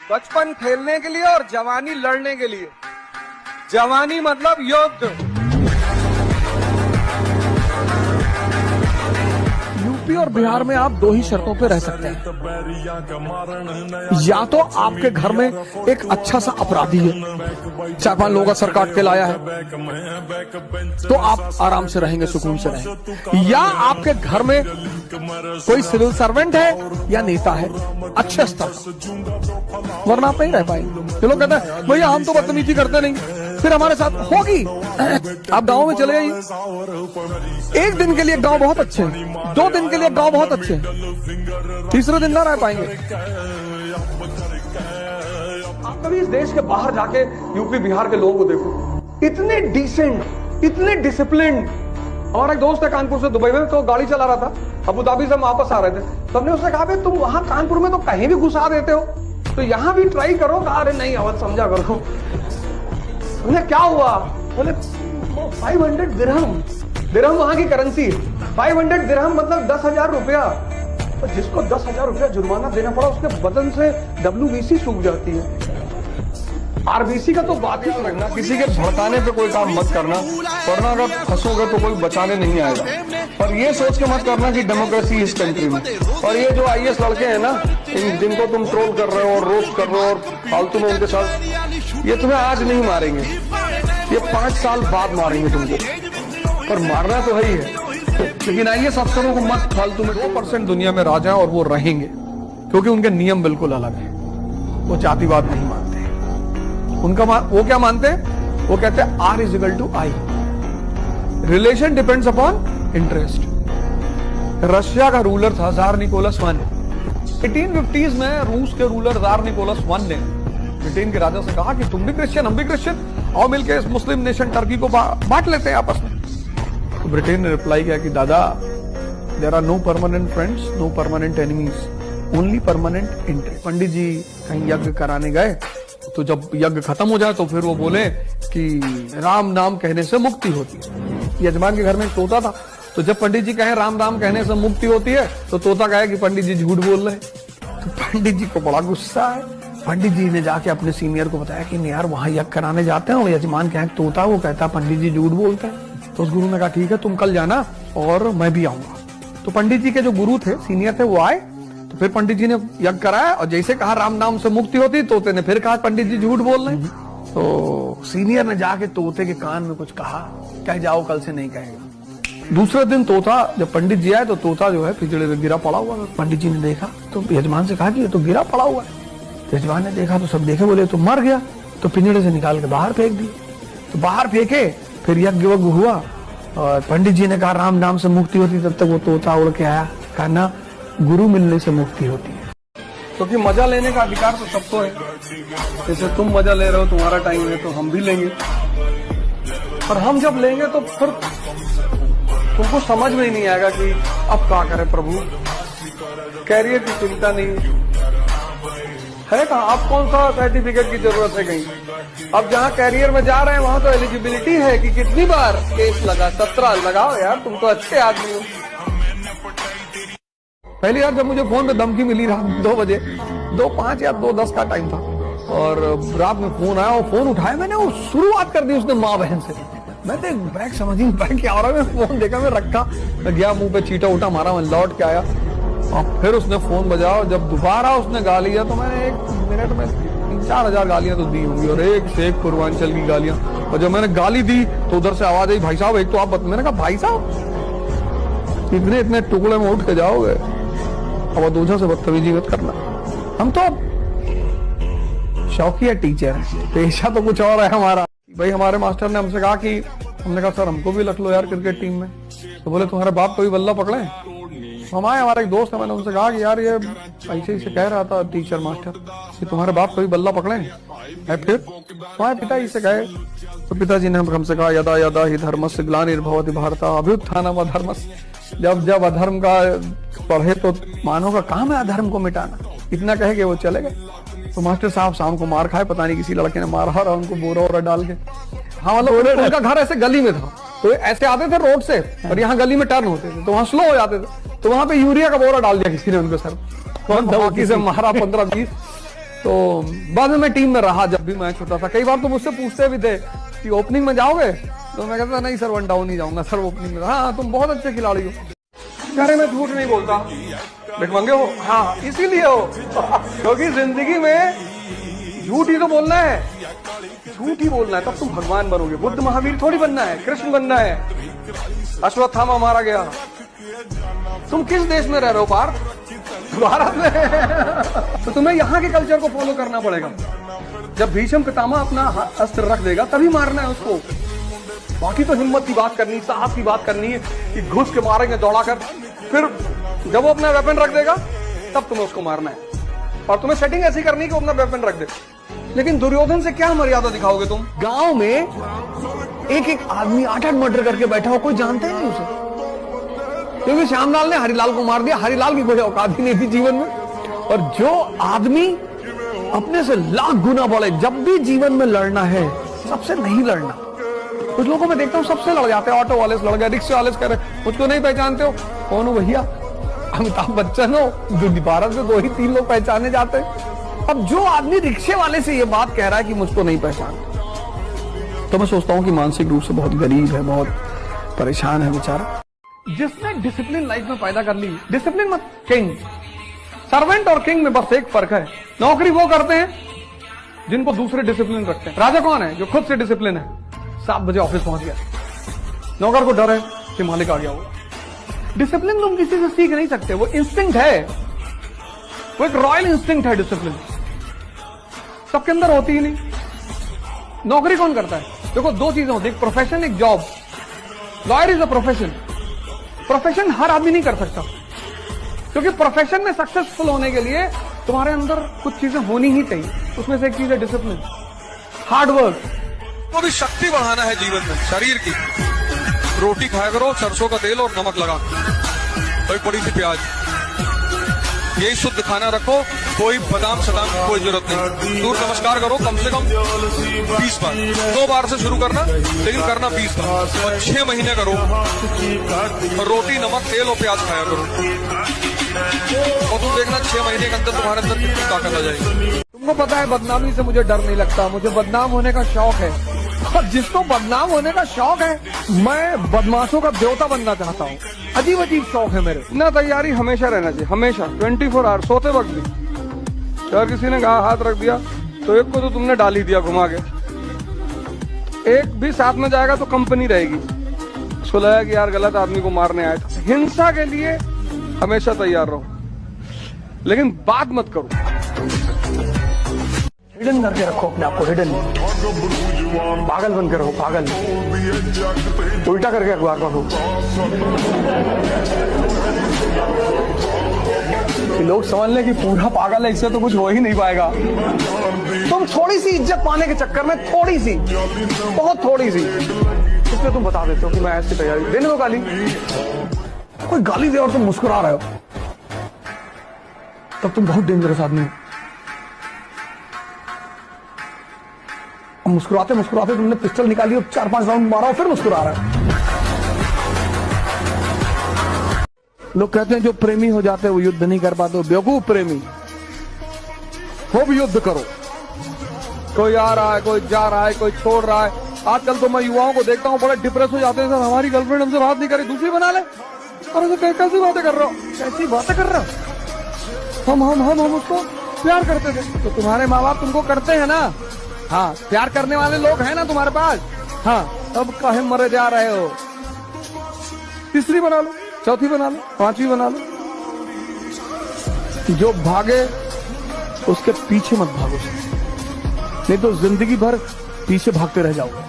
बचपन खेलने के लिए और जवानी लड़ने के लिए। जवानी मतलब युद्ध। यूपी और बिहार में आप दो ही शर्तों पे रह सकते हैं, या तो आपके घर में एक अच्छा सा अपराधी है, 4-5 लोगों का सर काट के लाया है, तो आप आराम से रहेंगे, सुकून से रहेंगे, या आपके घर में कोई सिविल सर्वेंट है या नेता है अच्छे स्तर, वरना आप नहीं रह पाएंगे। लोग कहते हैं भैया हम तो बदतमीजी करते नहीं, फिर हमारे साथ होगी। आप गांव में चले जाइए, एक दिन के लिए गांव बहुत अच्छे हैं, 2 दिन के लिए गांव बहुत अच्छे हैं, तीसरे दिन ना रह पाएंगे। आप कभी इस देश के बाहर जाके यूपी बिहार के लोगों को देखो, इतने डिसेंट, इतने डिसिप्लिन। हमारा एक दोस्त है कानपुर से दुबई में, तो गाड़ी चला रहा था, अबू धाबी से हम वापस आ रहे थे, तो हमने उससे कहा तुम वहां कानपुर में तो कहीं भी घुसा देते हो, तो यहां भी ट्राई करो। कहा अरे नहीं अवध समझा करो। उन्हें क्या हुआ? बोले 500 दिरहम, दिरहम वहां की करेंसी है, 500 दिरहम मतलब 10,000 रुपया। तो जिसको 10,000 रुपया जुर्माना देना पड़ा, उसके बदन से WBC सूख जाती है। RBC का तो बात ही रखना, किसी के भड़काने पे कोई काम मत करना, वरना अगर फंसोगे तो कोई बचाने नहीं आएगा। और ये सोच के मत करना कि डेमोक्रेसी इस कंट्री में। और ये जो IAS लड़के हैं ना, जिनको तुम ट्रोल कर रहे हो और रोस्ट कर रहे हो और फालतू में उनके साथ, ये तुम्हें आज नहीं मारेंगे, ये 5 साल बाद मारेंगे तुमको। पर मारना तो है ही है, लेकिन IAS अफसरों को मत फालतू में। 2% दुनिया में राजा और वो रहेंगे, क्योंकि उनके नियम बिल्कुल अलग है। वो जातिवाद नहीं मानते, उनका वो क्या मानते हैं? वो कहते हैं R = I, relation depends upon interest. Russia का रूलर था जार निकोलस I। 1850s में रूस के रूलर जार निकोलस I ने ब्रिटेन के राजा से कहा कि तुम भी क्रिश्चियन, हम भी क्रिश्चियन, और मिलकर इस मुस्लिम नेशन टर्की को बांट लेते हैं आपस में। तो ब्रिटेन ने रिप्लाई किया कि दादा, there are no permanent friends, no permanent enemies, only permanent interest. Pandit ji कहीं यज्ञ कराने गए, तो जब यज्ञ खत्म हो जाए तो फिर वो बोले कि राम नाम कहने से मुक्ति होती है। यजमान के घर में एक तोता था, तो जब पंडित जी कहे राम नाम कहने से मुक्ति होती है, तो तोता कहे कि पंडित जी झूठ बोल रहे हैं। तो पंडित जी को बड़ा गुस्सा है। पंडित जी ने जाके अपने सीनियर को बताया कि यार वहां यज्ञ कराने जाते हैं और यजमान कहे तोता, वो कहता पंडित जी झूठ बोलते हैं। तो उस गुरु ने कहा ठीक है तुम कल जाना और मैं भी आऊंगा। तो पंडित जी के जो गुरु थे, सीनियर थे, वो आए। तो फिर पंडित जी ने यज्ञ कराया और जैसे कहा राम नाम से मुक्ति होती, तोते ने फिर कहा पंडित जी झूठ बोल रहे हैं। तो सीनियर ने जाके तोते के कान में कुछ कहा, कह जाओ कल से नहीं कहेगा। दूसरे दिन तोता, जब पंडित जी आए तो तोता जो है पिंजड़े में गिरा पड़ा हुआ। पंडित जी ने देखा तो यजमान से कहा कि ये तो गिरा पड़ा हुआ है। यजमान ने देखा तो सब देखे, बोले तो मर गया। तो पिंजड़े से निकाल के बाहर फेंक दिए। तो बाहर फेंके, फिर यज्ञ हुआ और पंडित जी ने कहा राम नाम से मुक्ति होती, तब तक वो तोता उड़ के आया, कहा ना गुरु मिलने से मुक्ति होती है। क्योंकि मजा लेने का अधिकार तो सबको है। जैसे तुम मजा ले रहे हो, तुम्हारा टाइम है, तो हम भी लेंगे। और हम जब लेंगे तो फिर तुमको समझ में ही नहीं आएगा कि अब क्या करें प्रभु। कैरियर की चिंता नहीं है कहा, अब कौन सा सर्टिफिकेट की जरूरत है कहीं। अब जहाँ कैरियर में जा रहे हैं वहां तो एलिजिबिलिटी है कि कितनी बार केस लगा, 17 लगाओ यार, तुम तो अच्छे आदमी हो। पहली बार जब मुझे फोन पे धमकी मिली रात 2 बजे, 2:05 या 2:10 का टाइम था, और रात में फोन आया और फोन उठाया मैंने, वो शुरुआत कर दी उसने माँ बहन से। मैं तो बैग समझ नहीं पाया क्या हो रहा है। मैं फोन देखा, मैं रखा, मैं गया मुंह पे चीटा उठा मारा, मैं लौट के आया और फिर उसने फोन बजाया। जब दोबारा उसने गाली दिया तो मैंने 1 मिनट में 3-4 हजार गालियां तो दी होंगी, और एक से एक पूर्वांचल की गालियां। और जब मैंने गाली दी तो उधर से आवाज आई, भाई साहब एक तो आप। मैंने कहा भाई साहब इतने टुकड़े में उठ के जाओगे, अब दूसरों से बदतमीजी मत करना। हम तो शौकिया टीचर हैं, पेशा तो कुछ और है हमारा। भाई हमारे मास्टर ने हमसे कहा कि, हमने कहा सर हमको भी रख लो यार क्रिकेट टीम में। तो बोले तुम्हारे बाप को भी बल्ला पकड़े। हम आए, हमारा एक दोस्त है, मैंने उनसे कहा कि यार ये ऐसे ही से कह रहा था टीचर मास्टर कि तुम्हारे बाप को भी बल्ला पकड़े है। फिर तुम्हारे पिताजी से कहे, तो पिताजी ने हमसे कहा यदा यदा ही धर्मस्य ग्लानिर्भवति भारत अभ्युत्थानम् अधर्मस्य। जब अधर्म का पढ़े तो मानव का काम है अधर्म को मिटाना। इतना कहे कि वो चले गए। तो मास्टर साहब शाम को मार खाए, पता नहीं किसी लड़के ने मारा और उनको बोरा वोरा डाल के। हाँ मतलब उनका घर ऐसे गली में था, तो ऐसे आते थे रोड से और यहाँ गली में टर्न होते थे, तो वहाँ स्लो हो जाते थे, तो वहाँ पे यूरिया का बोरा डाल दिया किसी ने उनको सर, बाकी से मारा 15-20। तो बाद में मैं टीम में रहा जब भी मैं छोटा था। कई बार तो मुझसे पूछते भी थे कि ओपनिंग में जाओगे, तो मैं कहता नहीं सर, वन डाउन ही जाऊंगा सर, ओपनिंग में। हाँ तुम बहुत अच्छे खिलाड़ी हो। अरे मैं झूठ नहीं बोलता, भिखमंगे हो। हाँ इसीलिए हो क्योंकि जिंदगी में झूठ ही तो बोलना है, झूठ ही बोलना है, तब तुम भगवान बनोगे। बुद्ध महावीर थोड़ी बनना है, कृष्ण बनना है। अश्वत्थामा मारा गया। तुम किस देश में रह रहे हो पार्थ? भारत में। तो तुम्हें यहाँ के कल्चर को फॉलो करना पड़ेगा। जब भीष्म पितामह अपना अस्त्र रख देगा तभी मारना है उसको। बाकी तो हिम्मत की बात करनी, साहस की बात करनी है कि घुस के मारेंगे दौड़ाकर। फिर जब वो अपना वेपन रख देगा तब तुम्हें उसको मारना है, और तुम्हें सेटिंग ऐसी करनी है कि वो अपना वेपन रख दे। लेकिन दुर्योधन से क्या मर्यादा दिखाओगे तुम? गांव में एक एक आदमी 8-8 मर्डर करके बैठा हो, कोई जानता ही नहीं उसे, क्योंकि श्यामलाल ने हरिलाल को मार दिया। हरिलाल की कोई औकात ही नहीं थी जीवन में। और जो आदमी अपने से लाख गुना बड़े, जब भी जीवन में लड़ना है सबसे नहीं लड़ना। कुछ लोगों में देखता हूँ सबसे लड़ जाते हैं। ऑटो वाले से लड़ गए, रिक्शे वाले से कह रहे मुझको नहीं पहचानते हो, कौन हो भैया? अमिताभ बच्चन हो? भारत में 2-3 लोग पहचाने जाते हैं। अब जो आदमी रिक्शे वाले से ये बात कह रहा है कि मुझको नहीं पहचानते, तो मैं सोचता हूँ कि मानसिक रूप से बहुत गरीब है, बहुत परेशान है बेचारा। जिसने डिसिप्लिन लाइफ में पैदा कर ली, डिसिप्लिन मत किंग, सर्वेंट और किंग में बस एक फर्क है। नौकरी वो करते हैं जिनको दूसरे डिसिप्लिन रखते हैं। राजा कौन है? जो खुद से डिसिप्लिन है। 7 बजे ऑफिस पहुंच गया, नौकर को डर है कि मालिक आ गया हो। डिसिप्लिन तुम किसी से सीख नहीं सकते, वो इंस्टिंक्ट है, वो एक रॉयल इंस्टिंक्ट है। डिसिप्लिन सबके अंदर होती ही नहीं। नौकरी कौन करता है? देखो 2 चीजें होती है, एक प्रोफेशन, एक job. Lawyer is a profession. Profession हर आदमी नहीं कर सकता, क्योंकि प्रोफेशन में सक्सेसफुल होने के लिए तुम्हारे अंदर कुछ चीजें होनी ही चाहिए। उसमें से एक चीज है डिसिप्लिन, हार्डवर्क। तो भी शक्ति बढ़ाना है जीवन में, शरीर की। रोटी खाया करो सरसों का तेल और नमक लगा, और एक बड़ी सी प्याज, यही शुद्ध खाना रखो। कोई बादाम सदाम की कोई जरूरत नहीं। सूर्य नमस्कार करो कम से कम 20 बार। 2 बार से शुरू करना, लेकिन करना 20 बार, और 6 महीने करो। और रोटी, नमक, तेल और प्याज खाया करो, और तुम देखना 6 महीने के अंदर तुम्हारे अंदर कितनी ताकत आ जाएगी। तुमको पता है बदनामी से मुझे डर नहीं लगता, मुझे बदनाम होने का शौक है। और जिसको बदनाम होने का शौक है, मैं बदमाशों का देवता बनना चाहता हूँ। अजीब अजीब शौक है मेरे। इतना तैयारी हमेशा रहना चाहिए, हमेशा 24 आवर, सोते वक्त भी। अगर किसी ने हाथ रख दिया तो एक को तो तुमने डाल ही दिया घुमा के, एक भी साथ में जाएगा तो कंपनी रहेगी। उसको लगा कि यार गलत आदमी को मारने आया था। हिंसा के लिए हमेशा तैयार रहो, लेकिन बात मत करो। हिडन करके रखो अपने आप को, हिडन। पागल बन के रहो, पागल। उल्टा करके अखबार पढ़ो। लोग समझ लें कि पूरा पागल है, इससे तो कुछ हो ही नहीं पाएगा। तुम थोड़ी सी इज्जत पाने के चक्कर में, थोड़ी सी, बहुत थोड़ी सी, इसलिए तुम बता देते हो कि मैं ऐसी तैयारी। देने दो गाली, कोई गाली दे और तुम मुस्कुरा रहे हो, तब तुम बहुत डेंजरस आदमी हो। मुस्कुराते मुस्कुराते तुमने पिस्टल निकाली और 4-5 राउंड मारा और फिर मुस्कुरा रहा है। लोग कहते हैं जो प्रेमी हो जाते हैं वो युद्ध नहीं कर पाते। बेवकूफ प्रेमी, खूब युद्ध करो। कोई आ रहा है, कोई जा रहा है, कोई छोड़ रहा है। आजकल तो मैं युवाओं को देखता हूँ बड़े डिप्रेस हो जाते हैं। सर हमारी गर्लफ्रेंड हमसे बात नहीं करी, दूसरी बना ले। अरे तो कैसी बातें कर रहे हो, कैसी बातें कर रहे हो? हम उसको प्यार करते थे। तो तुम्हारे माँ बाप तुमको करते हैं ना? हाँ, प्यार करने वाले लोग हैं ना तुम्हारे पास? हाँ, अब काहे मरे जा रहे हो? तीसरी बना लो, चौथी बना लो, 5वीं बना लो। जो भागे उसके पीछे मत भागो, नहीं तो जिंदगी भर पीछे भागते रह जाओगे।